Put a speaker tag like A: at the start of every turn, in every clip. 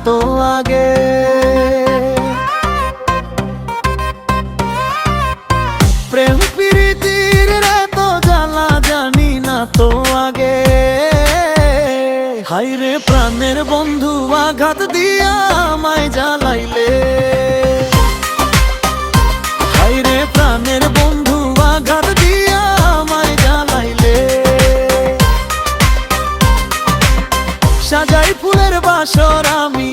A: তো আগে। প্রেম প্রীতির এত জ্বালা জানি না তো আগে। হায়রে প্রাণের বন্ধু আঘাত দিয়া আমায় জ্বালাইলে। হায়রে প্রাণের বন্ধু আঘাত দিয়া আমায় জ্বালাইলে। সাজাই ফুলের বাসর আমি,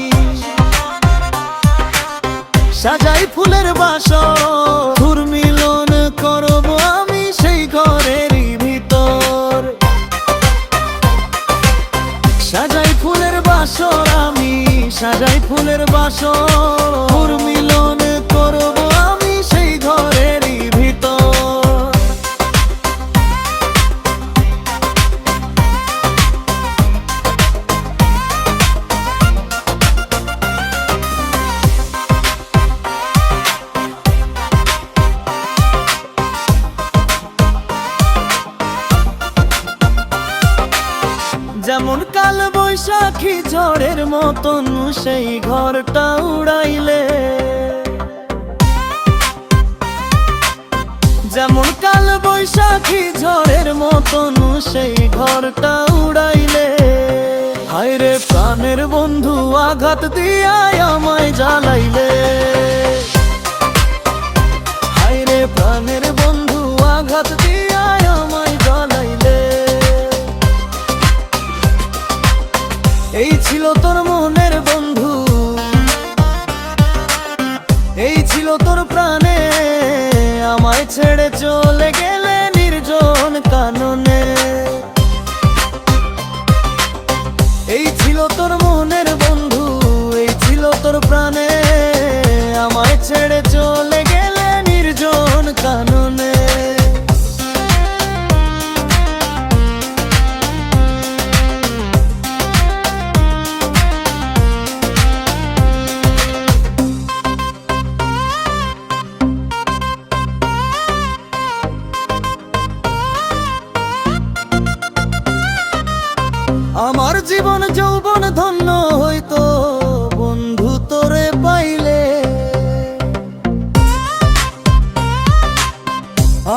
A: সাজাই ফুলের বাসর, সুর মিলন করব আমি সেই ঘরেরই ভিতর। সাজাই ফুলের বাসর আমি, সাজাই ফুলের বাসর, সুর মিলন করব আমি সেই ঘরেরই ভিতর। যেমন কাল বৈশাখী ঝড়ের মতন সেই ঘরটা উড়াইলে। যেমন কাল বৈশাখী ঝড়ের মতন সেই ঘরটা উড়াইলে। হায়রে প্রাণের বন্ধু আঘাত দিয়ায় আমায় জ্বালাইলে। হায়রে প্রাণের বন্ধু আঘাত দিয়ায় আমায় জ্বালাইলে। এই ছিল তোর মনের বন্ধু, এই ছিল তোর প্রাণে, আমায় ছেড়ে চলে গেলে নির্জন কাননে। এই ছিল তোর মনের বন্ধু, এই ছিল তোর প্রাণে, আমায় ছেড়ে চলে গেলে নির্জন কাননে। আমার জীবন যৌবন ধন্য হইতো বন্ধু তোরে পাইলে।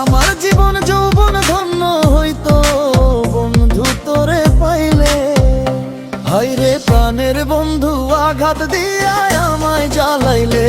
A: আমার জীবন যৌবন ধন্য হইতো বন্ধু তোরে পাইলে। হায়রে প্রাণের বন্ধু আঘাত দিয়া আমায় জ্বালাইলে।